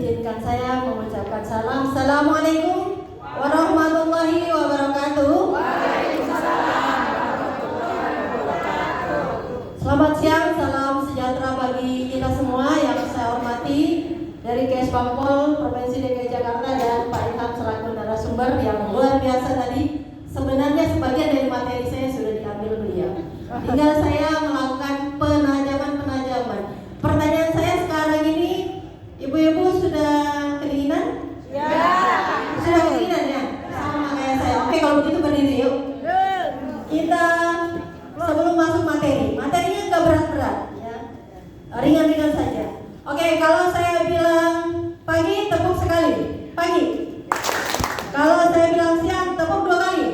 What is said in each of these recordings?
izinkan saya mengucapkan salam. Assalamualaikum warahmatullahi wabarakatuh. Waalaikumsalam warahmatullahi wabarakatuh. Selamat siang, salam sejahtera bagi kita semua yang saya hormati dari KS Bampol Provinsi DKI Jakarta dan Pak Ilham selaku narasumber yang luar biasa tadi. Sebenarnya sebagian dari materi saya sudah diambil beliau. Tinggal saya melakukan penajaman. Pertanyaan saya sekarang ini, ibu-ibu sudah kedinginan? Ya. Sudah kedinginan ya? Sama kayak saya. Oke, kalau begitu berdiri yuk. Kita sebelum masuk materinya nggak berat-berat ya, ringan-ringan saja. Oke, kalau saya bilang pagi, tepuk sekali. Pagi. Kalau saya bilang siang, tepuk 2 kali.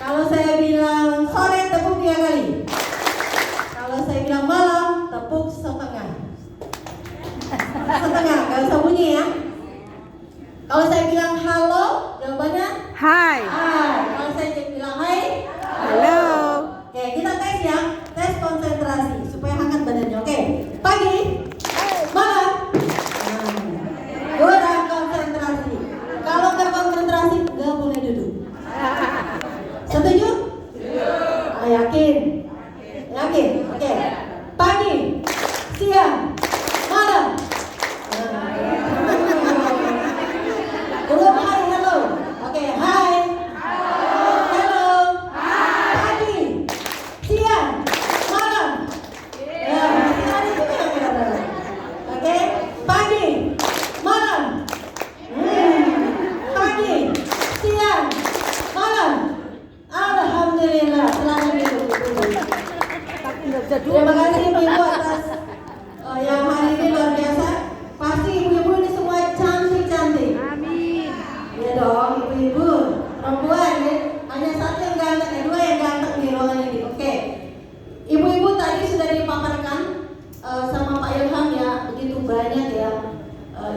Kalau saya bilang sore, tepuk 3 kali. Kalau saya bilang malam, tepuk setengah. Setengah, nggak usah bunyi ya. Kalau saya bilang halo, jawabannya Hai. hai. Kalau saya bilang hai, Halo. oke, kita tes ya, tes konsentrasi supaya hangat badannya. Oke, pagi, malam, kurang konsentrasi. Kalau nggak konsentrasi, nggak boleh duduk. Setuju? Yakin? Yakin? Oke. Pagi, siang, malam. Belum hai, halo. Oke, hai. Halo. Pagi, siang, malam. Ya, masih ada juga yang kira-kira. Oke, pagi, malam. Pagi, siang, malam. Alhamdulillah, selamat duduk. Terima kasih ibu atas yang hari ini luar biasa. Pasti ibu-ibu ini semua cantik-cantik. Amin. Ya dong, ibu-ibu perempuan ya. Hanya satu yang ganteng, dua yang ganteng di ruangan ini. Oke, ibu-ibu tadi sudah dipaparkan sama Pak Ilham ya, begitu banyak ya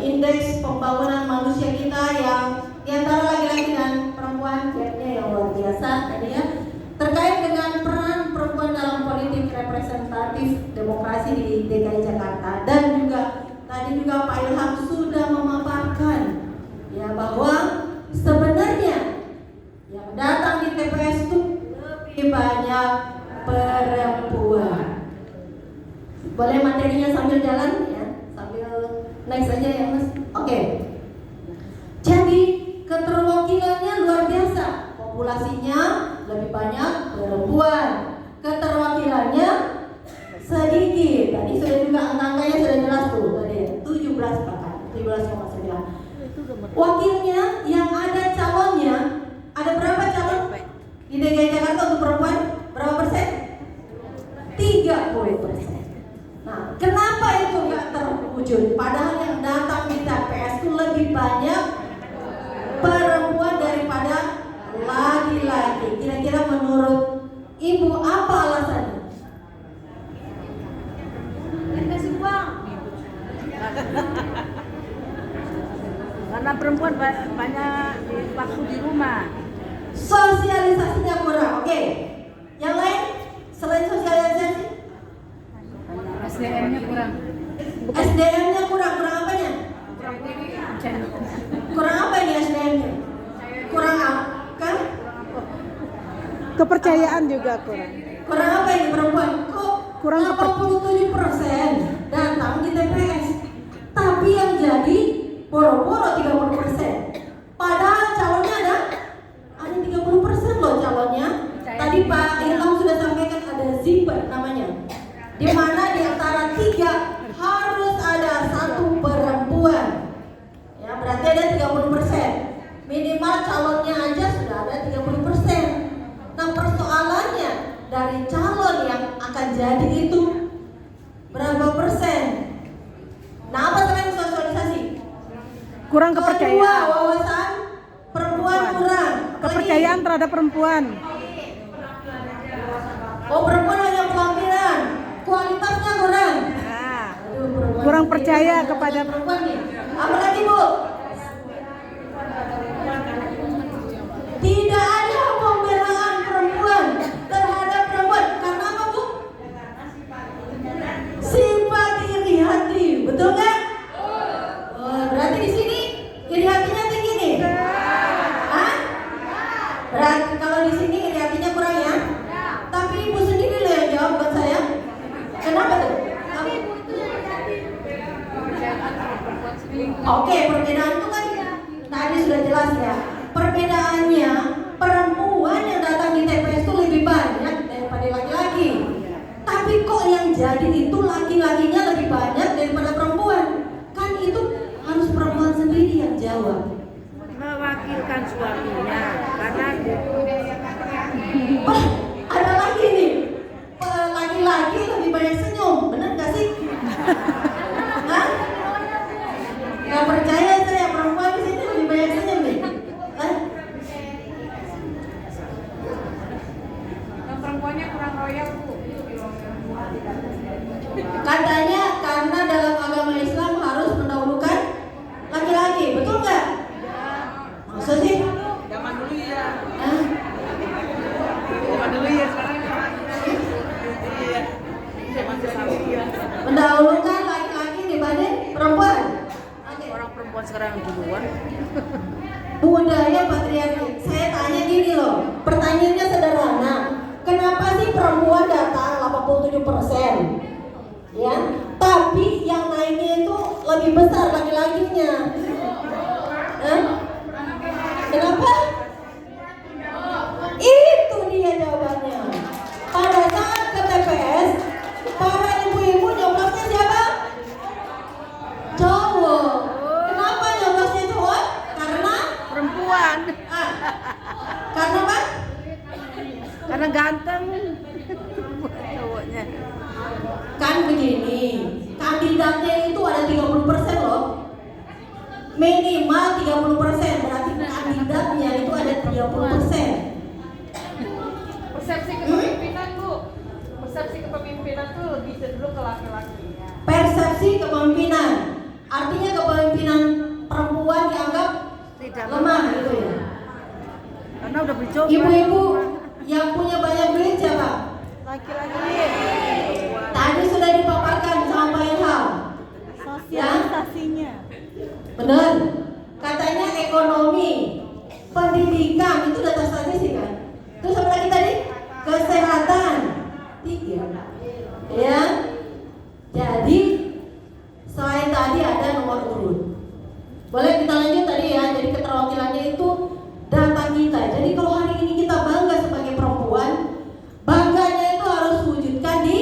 indeks pembangunan manusia kita yang diantara laki-laki dan perempuan gapnya yang luar biasa tadi ya, terkait dengan peran perempuan dalam politik representatif demokrasi di DKI Jakarta. Dan juga tadi juga Pak Ilham sudah memaparkan ya bahwa sebenarnya yang datang di TPS itu lebih banyak perempuan. Boleh materinya sambil jalan ya, sambil next aja ya Mas. Oke. Jadi keterwakilannya luar biasa. Populasinya lebih banyak perempuan. Keterwakilannya sedikit. Tadi sudah juga angka-angkanya sudah jelas tuh tadi 17 bahkan 17,9. Wakilnya yang ada calonnya, ada berapa calon di DKI Jakarta untuk perempuan? Berapa persen? 30%. Nah, kenapa itu nggak terwujud? Padahal yang datang di TPS itu lebih banyak perempuan daripada laki-laki. Kira-kira menurut ibu apa alasannya? Kasih uang. Karena perempuan banyak waktu di rumah. Sosialisasinya kurang. Oke. Yang lain selain sosialisasi? SDM-nya kurang. SDM-nya kurang. Kurang apanya? Kurang apa ini SDM-nya? Kurang apa? Kepercayaan juga kurang. Kurang apa ini perempuan? Kok Kurang 87% datang di TPS, tapi yang jadi boro-boro 30%. Padahal calonnya ada 30% loh calonnya. Tadi Pak Ilham sudah sampaikan ada zipper namanya, di mana di antara 3 harus ada 1 perempuan. Ya, berarti ada 30%. Minimal calonnya aja sudah ada 30%. Nah, persoalannya dari calon yang akan jadi itu berapa persen? Nah, apa selain sosialisasi? Kurang Kedua, kepercayaan. wawasan perempuan kurang. Kepercayaan terhadap perempuan. Oh, perempuan hanya penampilan, kualitasnya kurang. Nah, Aduh, perempuan kurang sendiri percaya hanya kepada perempuan nih. Apalagi Bu? Tidak ada pembelaan perempuan terhadap perempuan. Karena apa Bu? Simpati iri hati, betul kan? Oh Oke, perbedaan itu kan tadi sudah jelas ya. Perbedaannya perempuan yang datang di TPS itu lebih banyak daripada laki-laki. Tapi kok yang jadi itu laki-lakinya lebih banyak daripada perempuan? Kan itu harus perempuan sendiri yang jawab. Mewakilkan suaminya karena Oh, ada lagi nih. Laki-laki lebih banyak senyum, bener gak sih? Hah? Gak percaya saya, perempuan di sini lebih banyak senyum nih. Hah? yang perempuannya kurang royal Bu. Katanya karena dalam agama Islam harus mendahulukan laki-laki, betul nggak? Maksud sih? Zaman dulu ya. Hah? Zaman dulu ya sekarang. Iya. Zaman sekarang ya. Mendahulukan laki-laki dibanding perempuan. Oke. Orang perempuan sekarang duluan. Budaya patriarki. Saya tanya gini loh, pertanyaannya sederhana. Kenapa sih perempuan datang 87%? Ya, tapi yang naiknya itu lebih besar laki-lakinya. Hah? Kenapa? Itu dia jawabannya. Pada saat ke TPS, para ibu-ibu nyoblosnya siapa? Cowok. Kenapa nyoblosnya cowok? Karena Perempuan. karena apa? Karena ganteng. Cowoknya. Kan begini, kandidatnya itu ada 30% loh. Minimal 30%, berarti kandidatnya itu ada 30%. Persepsi kepemimpinan Bu, persepsi kepemimpinan tuh lebih cenderung ke laki-laki. Persepsi kepemimpinan, artinya kepemimpinan perempuan dianggap Tidak lemah gitu ya. Karena udah bercoba. Ibu-ibu yang punya banyak duit siapa? Laki-laki. Tadi sudah dipaparkan sama Pak Ilham. Sosialisasinya. Benar. Katanya ekonomi, pendidikan itu data statistik kan. Terus apa lagi tadi? Kesehatan. 3. Ya. Jadi selain tadi ada nomor urut. Boleh kita lanjut tadi ya. Jadi keterwakilannya itu data kita. Jadi kalau hari ini kita bangga sebagai perempuan, bangganya itu harus wujudkan di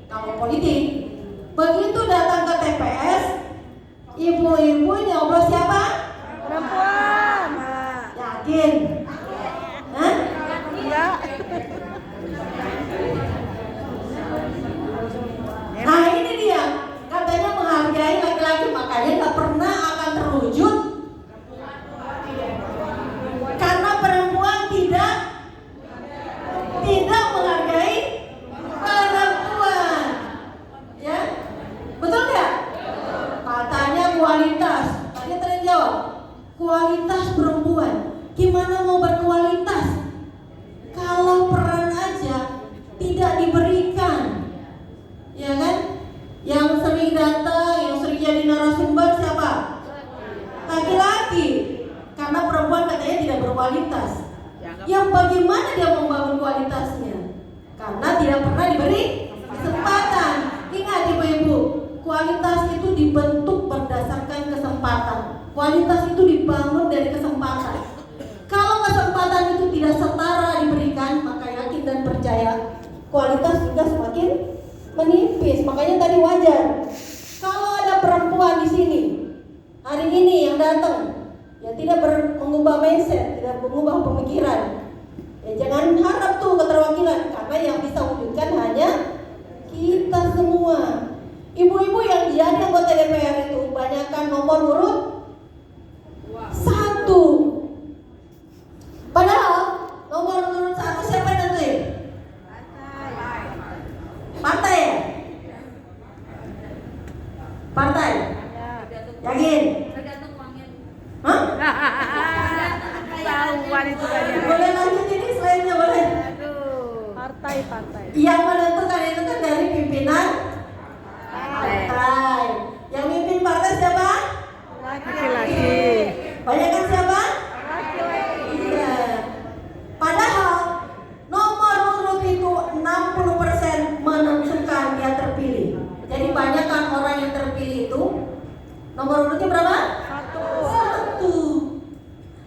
kampung politik. Begitu datang ke TPS, ibu-ibu nyoblos siapa? Perempuan. Yakin? Hah? Enggak. Nah ini dia, katanya menghargai laki-laki, makanya gak pernah akan terwujud karena perempuan tidak menghargai perempuan. Ya, betul nggak? Katanya kualitas, tadi terjawab kualitas perempuan. Gimana mau berkualitas kalau peran aja tidak diberikan? Ya kan? Yang sering datang, yang sering jadi narasumber siapa? Laki-laki. Karena perempuan katanya tidak berkualitas. Yang bagaimana dia membangun kualitasnya? Karena tidak pernah diberi kesempatan. Ingat ibu-ibu, kualitas itu dibentuk berdasarkan kesempatan. Kualitas itu dibangun dari kesempatan. Kalau kesempatan itu tidak setara diberikan, maka yakin dan percaya kualitas juga semakin menipis. Makanya tadi wajar kalau ada perempuan di sini hari ini yang datang, ya tidak mengubah mindset, tidak mengubah pemikiran. Ya jangan harap tuh keterwakilan, karena yang bisa wujudkan hanya kita semua. Ibu-ibu yang jadi anggota DPR itu banyakkan nomor urut 1. Padahal nomor urut 1 siapa yang nentuin? Partai ya? Partai? Yakin? Tergantung uangnya. Hah? Tahuan itu kayaknya. Boleh lanjut ini selainnya boleh. Aduh. Partai. Yang menentukan itu kan dari pimpinan partai. Yang mimpin partai siapa? Laki-laki. Banyak kan siapa? Laki-laki. Iya. Padahal nomor urut itu 60% menentukan dia terpilih. Jadi banyak kan orang yang terpilih itu Nomor urutnya berapa? 1.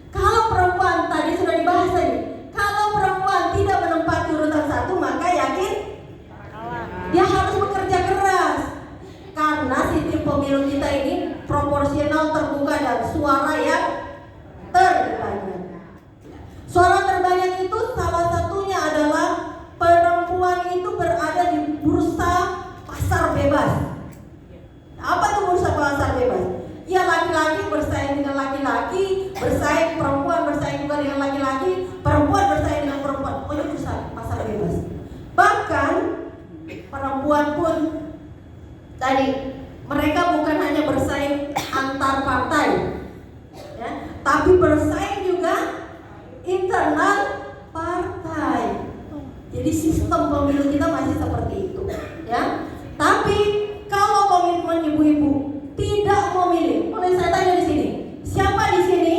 Kalau perempuan tadi sudah dibahas tadi, kalau perempuan tidak menempati urutan 1, maka yakin dia harus bekerja keras. Karena sistem pemilu kita ini proporsional, terbuka, dan suara yang terbanyak. Suara terbanyak itu salah satunya adalah perempuan itu berada di bursa pasar bebas. Apa itu bursa pasar bebas? Ya, laki-laki bersaing dengan laki-laki, bersaing perempuan bersaing juga dengan laki-laki, perempuan bersaing dengan perempuan. Pokoknya bursa pasar bebas. Bahkan perempuan pun tadi mereka bukan hanya bersaing antar partai, ya, tapi bersaing juga internal partai. Jadi sistem pemilu kita masih seperti itu, ya. Tapi kalau komitmen ibu-ibu tidak memilih, boleh saya tanya di sini, siapa di sini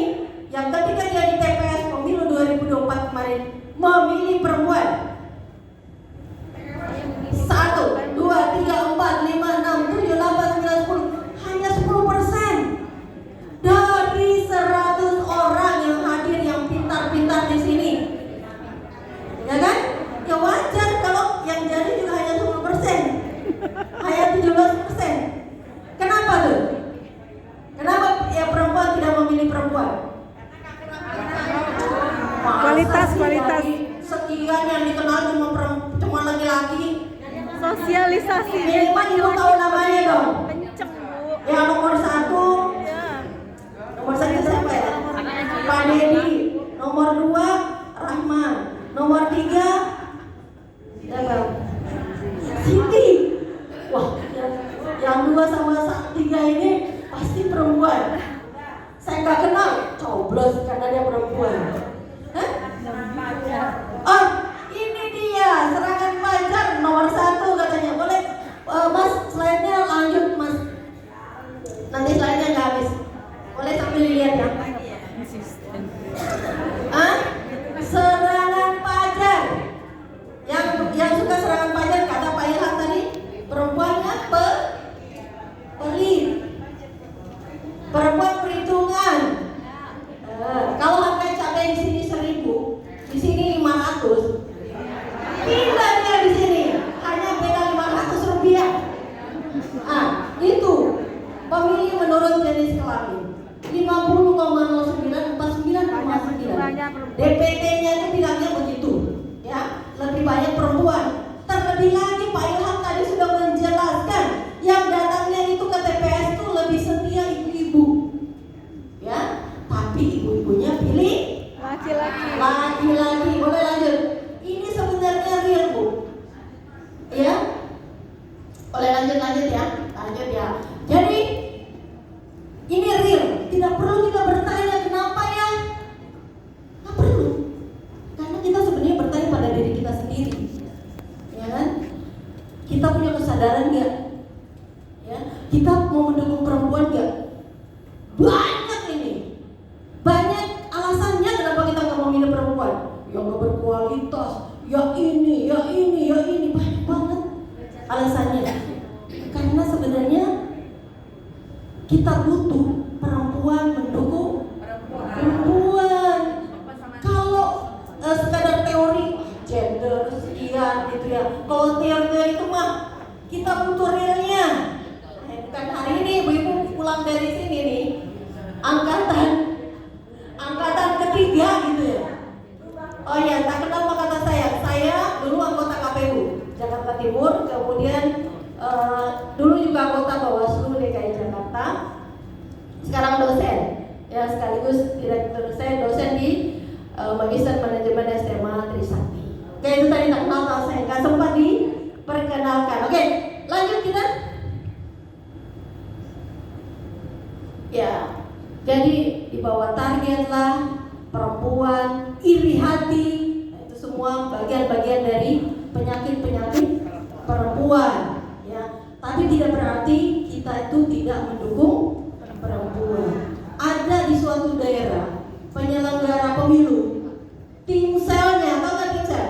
yang ketika dia di TPS pemilu 2024 kemarin memilih perempuan? 1, 2, 3, 4, 5, 6, 7, 8, 9, 10. Hanya 10% dari 100 orang yang hadir yang pintar-pintar di sini, ya kan? Ya wajar kalau yang jadi juga hanya 10%, hanya 17%. Kenapa tuh? Kenapa ya perempuan tidak memilih perempuan? Kualitas. Sekian yang dikenal cuma laki-laki. Sosialisasi. Minimal ibu tahu namanya dong. Kenceng, Bu. Yang nomor 1, Ya. nomor 1 siapa ya? Pak Dedi. Nomor 2 Rahman. Nomor 3 siapa? Siti. Wah, yang 2 sama 3 ini pasti perempuan. Saya nggak kenal, coblos karena dia perempuan. Hah? Oh, ini dia serangan fajar nomor 1 katanya. Boleh Mas, slide-nya lanjut Mas. Nanti slide-nya nggak habis. Boleh sambil dilihat ya. Serangan fajar. Yang suka serangan fajar kata Pak Ilham tadi, perempuannya pelit. Perempuan perhitungan. Kalau harga cabai di sini 1.000, di sini 500. Pindah dia di sini, hanya beda 500 rupiah. Itu pemilih menurut jenis kelamin 50,09, 49,9. DPT-nya itu bilangnya begitu, ya, lebih banyak perempuan. Terlebih lagi Pak Ilham tadi sudah menjelaskan yang datangnya itu ke TPS itu lebih setia ibu-ibu, ya, tapi ibu-ibunya pilih laki-laki. Boleh lanjut. Ini sebenarnya real, Bu, ya. Boleh lanjut ya. Jadi ini real. Tidak perlu kita bertanya kenapa ya. Nggak perlu. Karena kita sebenarnya bertanya pada diri kita sendiri, ya kan? Kita punya kesadaran nggak? Ya, kita mau mendukung perempuan nggak? Banyak ini. Banyak alasannya kenapa kita nggak mau milih perempuan. Yang nggak berkualitas, ya ini, banyak banget alasannya. Karena sebenarnya kita butuh perempuan mendukung perempuan. Kalau sekadar teori gender sekian gitu ya, kalau teori itu mah kita butuh realnya. Bukan hari ini ibu-ibu pulang dari sini nih, angkatan ketiga gitu ya. Oh iya, tak kenal maka kata saya dulu anggota KPU Jakarta Timur, kemudian dulu juga anggota Bawaslu DKI Jakarta, sekarang dosen, ya, sekaligus direktur dosen di Magister Manajemen SMA Trisakti. Oke, itu tadi tak kenal kalau saya nggak sempat diperkenalkan. Oke, lanjut kita. Ya, jadi di bawah target lah, perempuan, iri hati, itu semua bagian-bagian dari penyakit-penyakit perempuan, ya. Tapi tidak berarti kita itu tidak mendukung perempuan. Ada di suatu daerah penyelenggara pemilu, tim selnya, tahu nggak tim sel?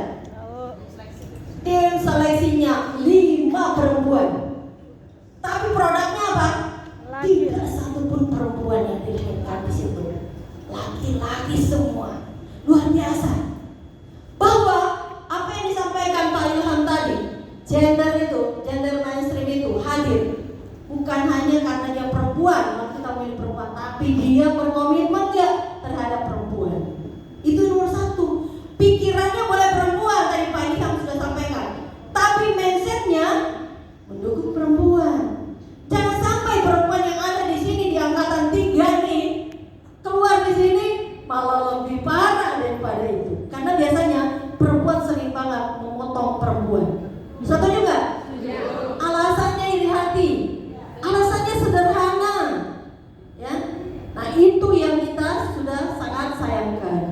Tim seleksinya 5 perempuan. Tapi produknya apa? Tidak satu dilahirkan di situ. Laki-laki semua. Luar biasa. Bahwa apa yang disampaikan Pak Ilham tadi, gender mainstream itu hadir bukan hanya karena dia perempuan, kalau kita milih perempuan, tapi dia berkomitmen gak terhadap perempuan. Itu nomor satu. Pikirannya boleh perempuan, tadi Pak Ilham sudah sampaikan, tapi mindsetnya mendukung perempuan. Jangan sampai perempuan yang ada di sini di angkatan 3 nih keluar di sini malah lebih parah daripada itu. Karena biasanya perempuan sering banget memotong perempuan. Setuju nggak? Alasannya iri hati, alasannya sederhana, ya. Nah itu yang kita sudah sangat sayangkan.